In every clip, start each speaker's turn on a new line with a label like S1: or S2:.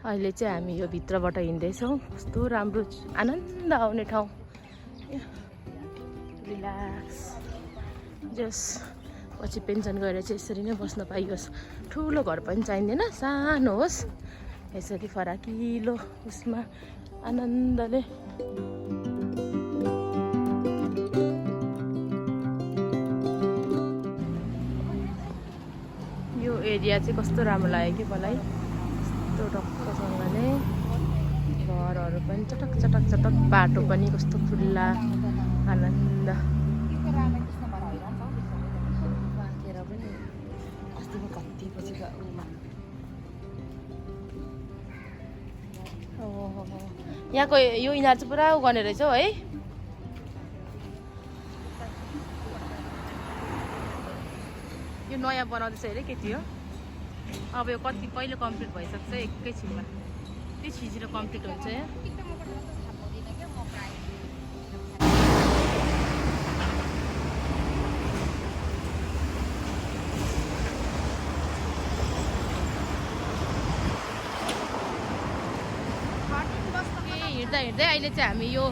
S1: अहिले चाहिँ हामी यो भित्रबाट हिँड्दैछौँ। कस्तो राम्रो आनन्द आउने ठाउँ। रिल्याक्स जस पछि पेन्सन गएर चाहिँ यसरी नै बस्न पाइयोस्। ठुलो घर पनि चाहिँदैन, सानो होस्, यसरी फराकिलो उसमा आनन्दले। यो एरिया चाहिँ कस्तो राम्रो लाग्यो कि मलाई। कस्तो टक्कसँगले घरहरू पनि चटक चटक चटक, बाटो पनि कस्तो खुल्ला, आनन्द। यहाँको यो इनार चाहिँ पुरा उ गर्ने रहेछ है। यो नयाँ बनाउँदैछ अरे केटी हो। अब यो कति कहिले कम्प्लिट भइसक्छ एकैछिनमा। त्यति छिजिलो कम्प्लिट हुन्छ यहाँ। हिँड्दा हिँड्दै अहिले चाहिँ हामी यो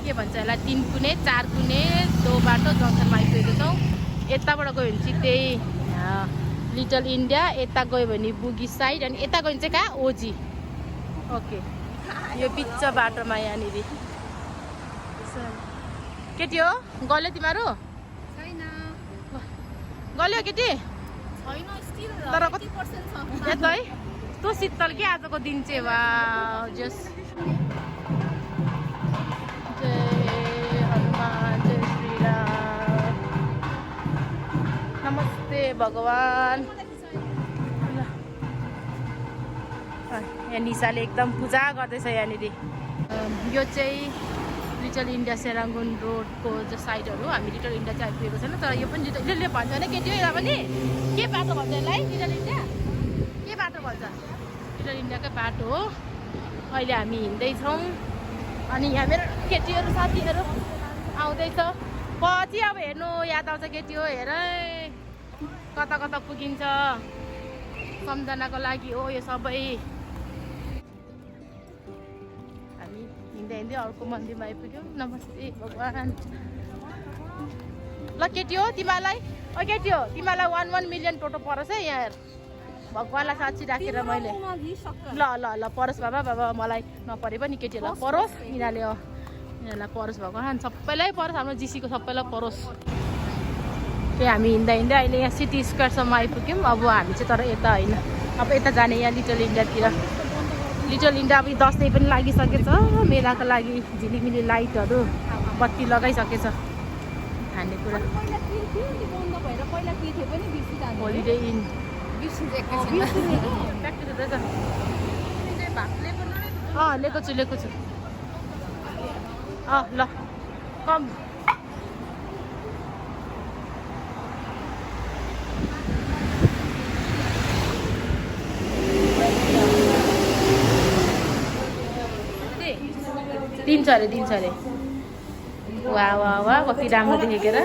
S1: के भन्छ यसलाई 3 कुने 4 कुने दो बाटो जङ्सनमा आइपुगेको छौँ। यताबाट गयो भने चाहिँ त्यही लिटल इन्डिया, यता गयो भने बुगी साइड, अनि यता गयो भने चाहिँ कहाँ ओजी। ओके, यो बिच बाटोमा यहाँनिर केटी हो। गल्यो तिमीहरू? गल्यो केटी? तर कति पर्सेन्ट छ यता है। तँ शीतल के आजको दिन चाहिँ वा जस। जय हनुमान, जय श्रीराम, नमस्ते भगवान। यहाँ निशाले एकदम पूजा गर्दैछ यहाँनिर। यो चाहिँ लिटल इन्डिया सेराङ्गुन रोडको जो साइडहरू। हामी लिटल इन्डिया चाहिँ आइपुगेको छैन, तर यो पनि लिटल भन्छ भने केटी हो। यसलाई पनि के बाटो भन्छ यसलाई? लिटल इन्डिया के बाटो भन्छ? लिटल इन्डियाकै बाटो हो। अहिले हामी हिँड्दैछौँ अनि यहाँ मेरो केटीहरू साथीहरू आउँदैछ। पछि अब हेर्नु याद आउँछ केटी हो। हेर कता कता पुगिन्छ सम्झनाको लागि हो यो सबै। हामी हिँड्दै हिँड्दै अर्को मन्दिरमा आइपुग्यौँ। नमस्ते भगवान। ल केटी हो तिमीलाई, ओ केटी हो तिमीलाई 1 मिलियन टोटो परोस् है यहाँ। भगवानलाई साँच्ची राखेर मैले ल ल ल परोस् बाबा। बाबा मलाई नपरे पनि केटीहरूलाई परोस्, यिनीहरूलाई परोस् भगवान, सबैलाई परोस्, हाम्रो जिसीको सबैलाई परोस्। त्यही हामी हिँड्दा हिँड्दै अहिले यहाँ सिटी स्क्वायरसम्म आइपुग्यौँ। अब हामी चाहिँ तर यता होइन, अब यता जाने यहाँ लिटल इन्डियातिर। लिटल इन्डिया अब दसैँ पनि लागिसकेछ, मेलाको लागि झिलिमिली लाइटहरू बत्ती लगाइसकेछ। खानेकुरा होलिडे इन लिएको छु ल कम। दिन्छ अरे वा वा वा कति राम्रो देखेको र।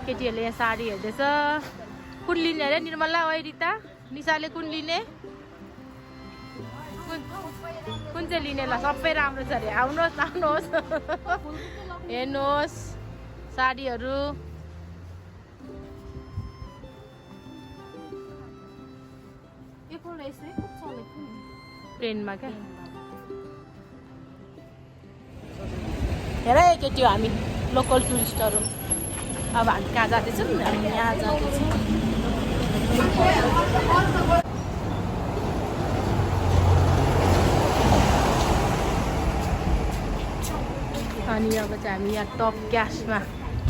S1: केटीहरूले यहाँ साडी हेर्दैछ। कुन लिने अरे निर्मला ओ रिता? निशाले कुन लिने? कुन चाहिँ लिने? ल सबै राम्रो छ अरे। आउनुहोस् आउनुहोस् हेर्नुहोस् साडीहरू। प्लेनमा क्या हेर केटी हो हामी लोकल टुरिस्टहरू। अब हामी कहाँ जाँदैछौँ? हामी यहाँ जाँदैछौँ। अनि अब चाहिँ हामी यहाँ टप क्यासमा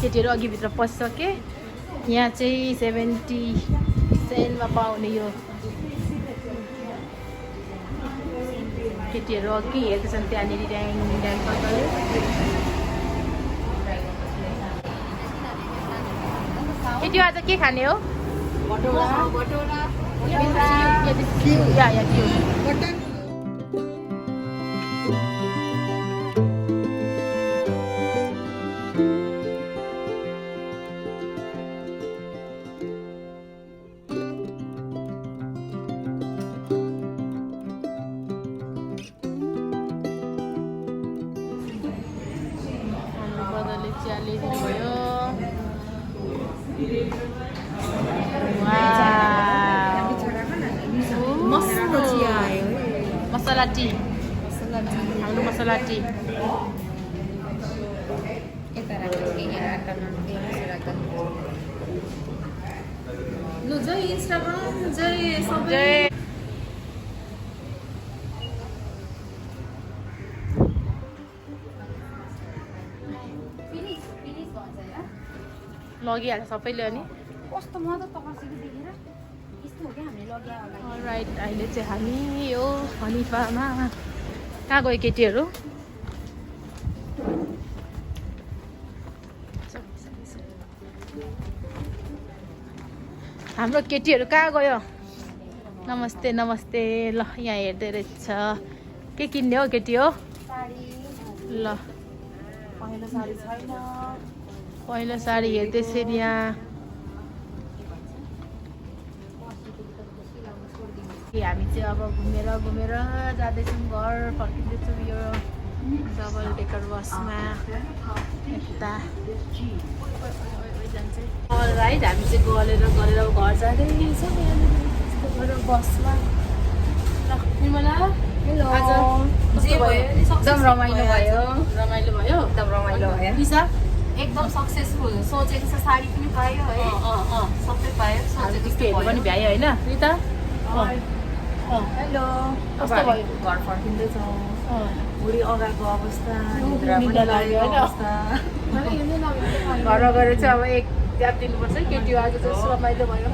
S1: केटीहरू अघिभित्र पसिसके यहाँ चाहिँ 70 सेन्टमा पाउने यो केटीहरू अघि हेर्दैछन् त्यहाँनिर ड्याङ ड्याङ गर्दै केटी आज के खाने हो मसाला टी हाम्रो मसाला टी लगिहाल्छ सबैले अनि
S2: कस्तो मजा तर्सेको देखेर यस्तो हो क्या हामीले लग्या होला
S1: राइट अहिले चाहिँ हामी यो हनिफामा कहाँ गयो केटीहरू हाम्रो केटीहरू कहाँ गयो नमस्ते नमस्ते ल यहाँ हेर्दै रहेछ के किन्ने हो केटी हो ल
S2: पहिलो साडी छैन
S1: पहिलो साडी हेर्दैछ यहाँ हामी चाहिँ अब घुमेर घुमेर जाँदैछौँ घर फर्किँदैछौँ यो डबल डेकर बसमा यता राइट हामी चाहिँ गलेर गरेर घर जाँदैछौँ यहाँनिर बसमा ल निर्मला आज
S2: एकदम रमाइलो भयो
S1: रमाइलो भयो
S2: एकदम रमाइलो भयो
S1: लिसा
S2: एकदम सक्सेसफुल सोचेको छ साडी पनि पायो है सबै पायो सोचेको
S1: त्यस्तोहरू पनि भ्यायो होइन रिता
S2: हेलो
S1: कस्तो भयो
S2: घर फर्किँदैछौँ बुढी अगाको अवस्था
S1: निद्रा लाग्यो होइन घरमा गएर चाहिँ अब एक ग्याप दिनुपर्छ केटी आज चाहिँ रमाइलो भयो